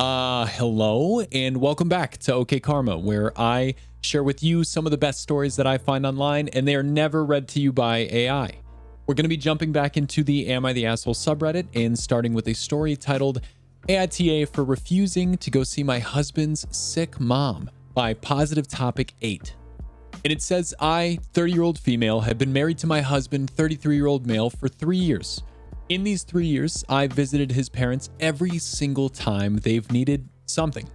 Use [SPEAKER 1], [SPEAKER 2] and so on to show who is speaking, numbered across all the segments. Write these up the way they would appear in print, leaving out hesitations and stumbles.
[SPEAKER 1] Hello and welcome back to OK Karma, where I share with you some of the best stories that I find online, and they are never read to you by AI. We're going to be jumping back into the Am I the Asshole subreddit and starting with a story titled AITA for refusing to go see my husband's sick mom by Positive Topic 8. And it says, I, 30-year-old female, have been married to my husband, 33-year-old male, for 3 years. In these 3 years, I've visited his parents every single time they've needed something.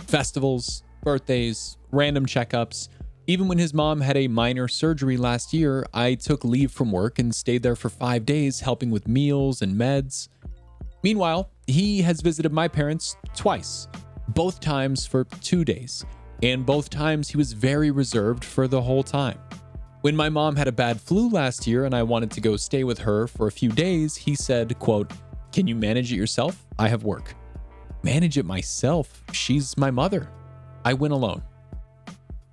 [SPEAKER 1] Festivals, birthdays, random checkups. Even when his mom had a minor surgery last year, I took leave from work and stayed there for 5 days helping with meals and meds. Meanwhile, he has visited my parents twice, both times for 2 days, and both times he was very reserved for the whole time. When my mom had a bad flu last year and I wanted to go stay with her for a few days, he said, quote, "Can you manage it yourself? I have work." Manage it myself? She's my mother. I went alone.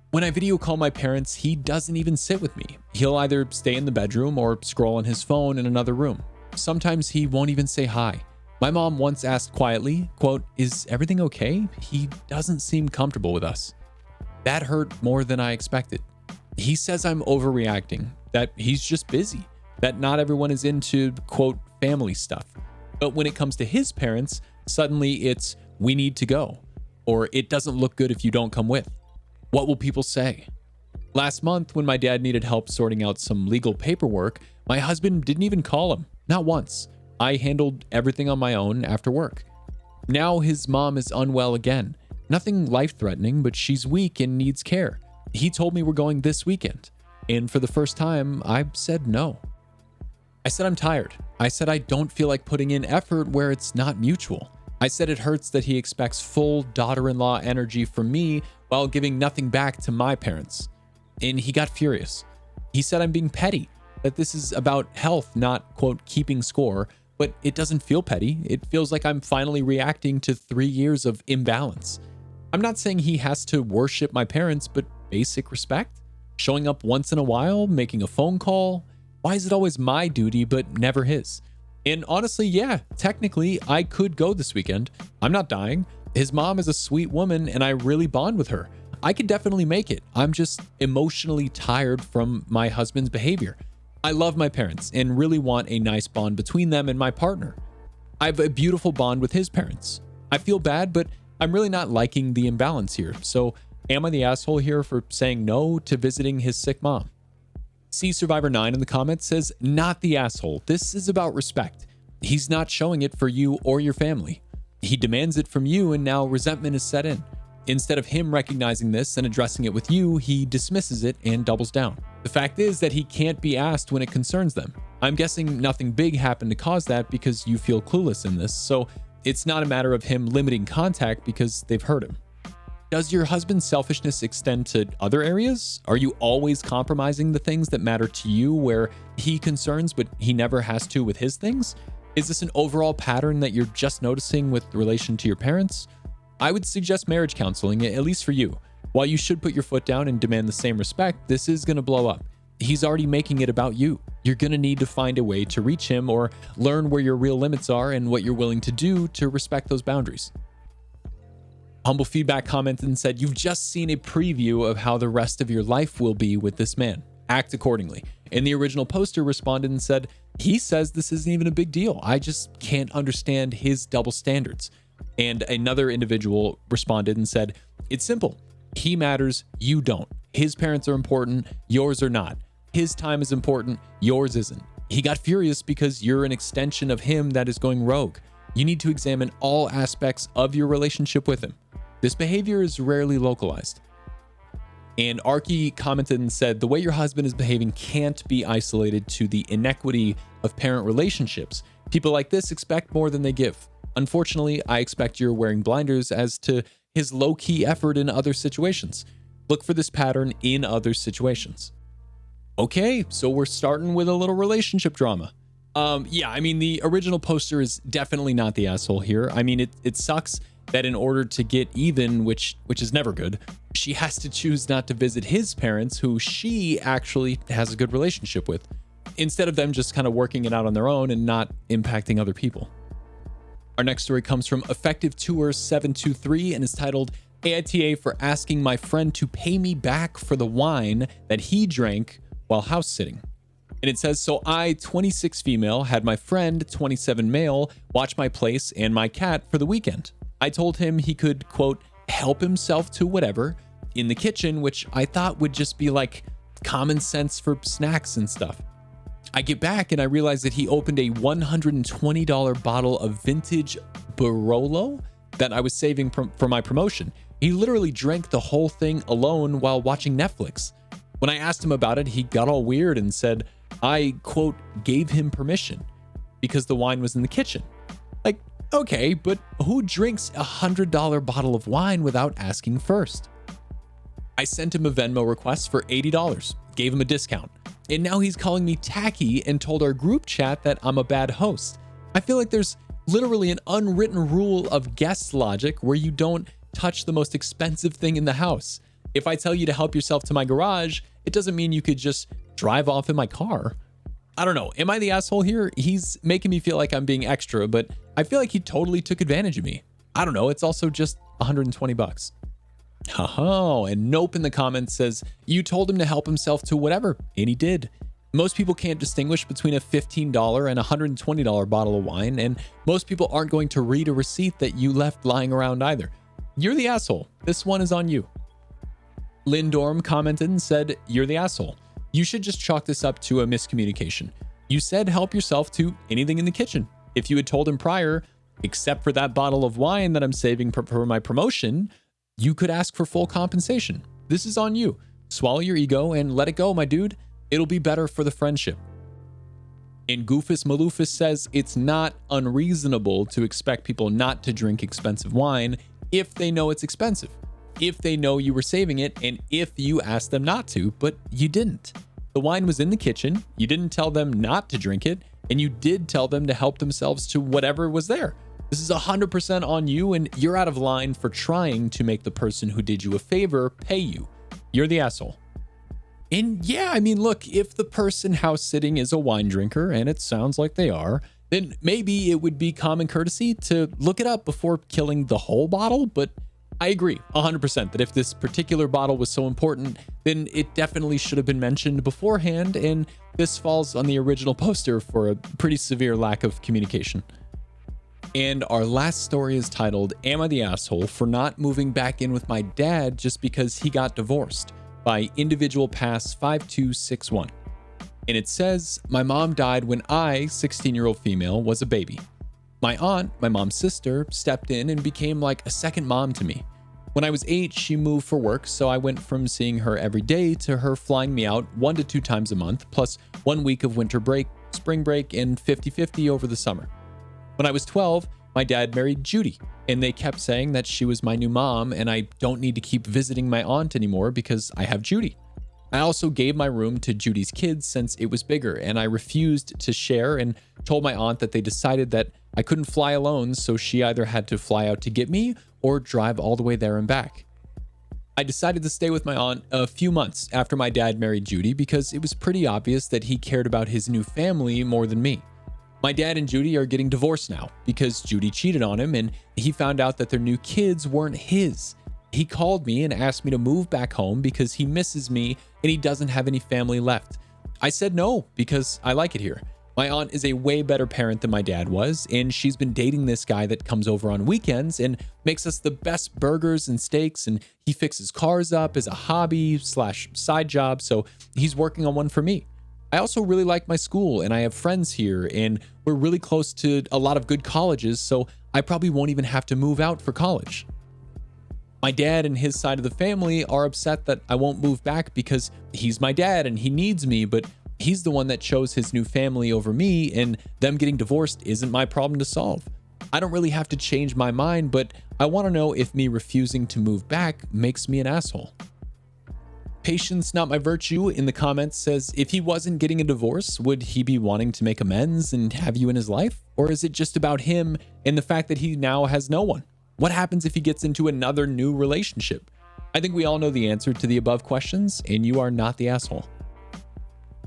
[SPEAKER 1] When I video call my parents, he doesn't even sit with me. He'll either stay in the bedroom or scroll on his phone in another room. Sometimes he won't even say hi. My mom once asked quietly, quote, "Is everything okay? He doesn't seem comfortable with us." That hurt more than I expected. He says I'm overreacting, that he's just busy, that not everyone is into, quote, family stuff. But when it comes to his parents, suddenly it's, we need to go, or it doesn't look good if you don't come with. What will people say? Last month, when my dad needed help sorting out some legal paperwork, my husband didn't even call him, not once. I handled everything on my own after work. Now his mom is unwell again. Nothing life-threatening, but she's weak and needs care. He told me we're going this weekend, and for the first time, I said no. I said I'm tired. I said I don't feel like putting in effort where it's not mutual. I said it hurts that he expects full daughter-in-law energy from me while giving nothing back to my parents. And he got furious. He said I'm being petty, that this is about health, not, quote, keeping score, but it doesn't feel petty. It feels like I'm finally reacting to 3 years of imbalance. I'm not saying he has to worship my parents, but basic respect? Showing up once in a while, making a phone call? Why is it always my duty, but never his? And honestly, yeah, technically, I could go this weekend. I'm not dying. His mom is a sweet woman, and I really bond with her. I could definitely make it. I'm just emotionally tired from my husband's behavior. I love my parents and really want a nice bond between them and my partner. I have a beautiful bond with his parents. I feel bad, but I'm really not liking the imbalance here. So am I the asshole here for saying no to visiting his sick mom? C Survivor 9 in the comments says, not the asshole. This is about respect. He's not showing it for you or your family. He demands it from you, and now resentment is set in. Instead of him recognizing this and addressing it with you, he dismisses it and doubles down. The fact is that he can't be asked when it concerns them. I'm guessing nothing big happened to cause that because you feel clueless in this, so it's not a matter of him limiting contact because they've hurt him. Does your husband's selfishness extend to other areas? Are you always compromising the things that matter to you where he concerns but he never has to with his things? Is this an overall pattern that you're just noticing with relation to your parents? I would suggest marriage counseling, at least for you. While you should put your foot down and demand the same respect, this is going to blow up. He's already making it about you. You're going to need to find a way to reach him or learn where your real limits are and what you're willing to do to respect those boundaries. Humble Feedback commented and said, you've just seen a preview of how the rest of your life will be with this man. Act accordingly. And the original poster responded and said, he says this isn't even a big deal. I just can't understand his double standards. And another individual responded and said, it's simple. He matters, you don't. His parents are important, yours are not. His time is important, yours isn't. He got furious because you're an extension of him that is going rogue. You need to examine all aspects of your relationship with him. This behavior is rarely localized. And Arky commented and said, the way your husband is behaving can't be isolated to the inequity of parent relationships. People like this expect more than they give. Unfortunately, I expect you're wearing blinders as to his low-key effort in other situations. Look for this pattern in other situations. Okay, so we're starting with a little relationship drama. Yeah, I mean, the original poster is definitely not the asshole here. I mean, it sucks that in order to get even, which is never good, she has to choose not to visit his parents, who she actually has a good relationship with, instead of them just kind of working it out on their own and not impacting other people. Our next story comes from Effective Tour 723 and is titled AITA for asking my friend to pay me back for the wine that he drank while house sitting. And it says, so I, 26 female, had my friend, 27 male, watch my place and my cat for the weekend. I told him he could, quote, help himself to whatever in the kitchen, which I thought would just be like common sense for snacks and stuff. I get back and I realize that he opened a $120 bottle of vintage Barolo that I was saving for my promotion. He literally drank the whole thing alone while watching Netflix. When I asked him about it, he got all weird and said, I, quote, gave him permission because the wine was in the kitchen. Like, okay, but who drinks a $100 bottle of wine without asking first? I sent him a Venmo request for $80, gave him a discount, and now he's calling me tacky and told our group chat that I'm a bad host. I feel like there's literally an unwritten rule of guest logic where you don't touch the most expensive thing in the house. If I tell you to help yourself to my garage, it doesn't mean you could just drive off in my car. I don't know. Am I the asshole here? He's making me feel like I'm being extra, but I feel like he totally took advantage of me. I don't know. It's also just $120. Haha. And Nope in the comments says, you told him to help himself to whatever, and he did. Most people can't distinguish between a $15 and $120 bottle of wine, and most people aren't going to read a receipt that you left lying around either. You're the asshole. This one is on you. Lindorm commented and said, you're the asshole. You should just chalk this up to a miscommunication. You said help yourself to anything in the kitchen. If you had told him prior, except for that bottle of wine that I'm saving for my promotion, you could ask for full compensation. This is on you. Swallow your ego and let it go, my dude. It'll be better for the friendship. And Goofus Maloofus says it's not unreasonable to expect people not to drink expensive wine if they know it's expensive, if they know you were saving it, and if you asked them not to, but you didn't. The wine was in the kitchen, you didn't tell them not to drink it, and you did tell them to help themselves to whatever was there. This is 100% on you, and you're out of line for trying to make the person who did you a favor pay you. You're the asshole. And yeah, I mean, look, if the person house sitting is a wine drinker, and it sounds like they are, then maybe it would be common courtesy to look it up before killing the whole bottle. But I agree 100% that if this particular bottle was so important, then it definitely should have been mentioned beforehand, and this falls on the original poster for a pretty severe lack of communication. And our last story is titled, Am I the Asshole for Not Moving Back In With My Dad Just Because He Got Divorced? By Individual Pass 5261. And it says, my mom died when I, 16-year-old female, was a baby. My aunt, my mom's sister, stepped in and became like a second mom to me. When I was 8, she moved for work, so I went from seeing her every day to her flying me out 1 to 2 times a month, plus 1 week of winter break, spring break, and 50-50 over the summer. When I was 12, my dad married Judy, and they kept saying that she was my new mom and I don't need to keep visiting my aunt anymore because I have Judy. I also gave my room to Judy's kids since it was bigger, and I refused to share and told my aunt that they decided that I couldn't fly alone, so she either had to fly out to get me or drive all the way there and back. I decided to stay with my aunt a few months after my dad married Judy because it was pretty obvious that he cared about his new family more than me. My dad and Judy are getting divorced now because Judy cheated on him and he found out that their new kids weren't his. He called me and asked me to move back home because he misses me and he doesn't have any family left. I said no because I like it here. My aunt is a way better parent than my dad was, and she's been dating this guy that comes over on weekends and makes us the best burgers and steaks, and he fixes cars up as a hobby/side job, so he's working on one for me. I also really like my school, and I have friends here, and we're really close to a lot of good colleges, so I probably won't even have to move out for college. My dad and his side of the family are upset that I won't move back because he's my dad and he needs me, but he's the one that chose his new family over me, and them getting divorced isn't my problem to solve. I don't really have to change my mind, but I want to know if me refusing to move back makes me an asshole. Patience Not My Virtue in the comments says, if he wasn't getting a divorce, would he be wanting to make amends and have you in his life? Or is it just about him and the fact that he now has no one? What happens if he gets into another new relationship? I think we all know the answer to the above questions, and you are not the asshole.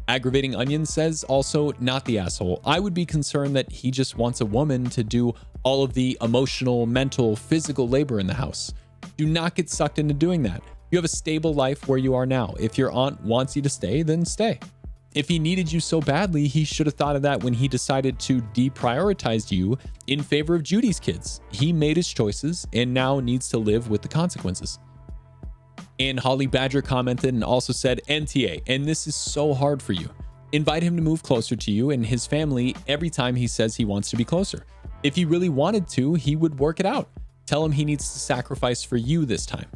[SPEAKER 1] Aggravating Onion says, also not the asshole. I would be concerned that he just wants a woman to do all of the emotional, mental, physical labor in the house. Do not get sucked into doing that. You have a stable life where you are now. If your aunt wants you to stay, then stay. If he needed you so badly, he should have thought of that when he decided to deprioritize you in favor of Judy's kids. He made his choices and now needs to live with the consequences. And Holly Badger commented and also said, NTA, and this is so hard for you. Invite him to move closer to you and his family every time he says he wants to be closer. If he really wanted to, he would work it out. Tell him he needs to sacrifice for you this time.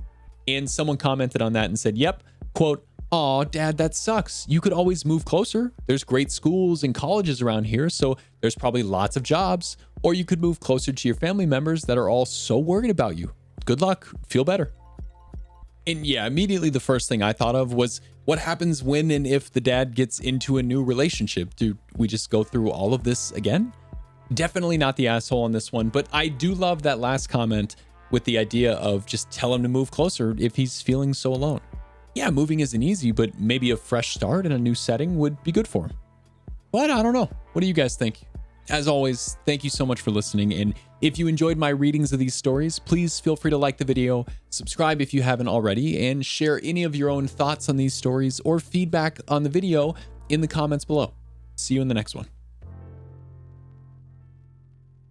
[SPEAKER 1] And someone commented on that and said, yep, quote, "Aw, Dad, that sucks. You could always move closer. There's great schools and colleges around here, so there's probably lots of jobs. Or you could move closer to your family members that are all so worried about you. Good luck. Feel better." And yeah, immediately the first thing I thought of was, what happens when and if the dad gets into a new relationship? Do we just go through all of this again? Definitely not the asshole on this one, but I do love that last comment with the idea of just tell him to move closer if he's feeling so alone. Yeah, moving isn't easy, but maybe a fresh start in a new setting would be good for him. But I don't know. What do you guys think? As always, thank you so much for listening. And if you enjoyed my readings of these stories, please feel free to like the video, subscribe if you haven't already, and share any of your own thoughts on these stories or feedback on the video in the comments below. See you in the next one.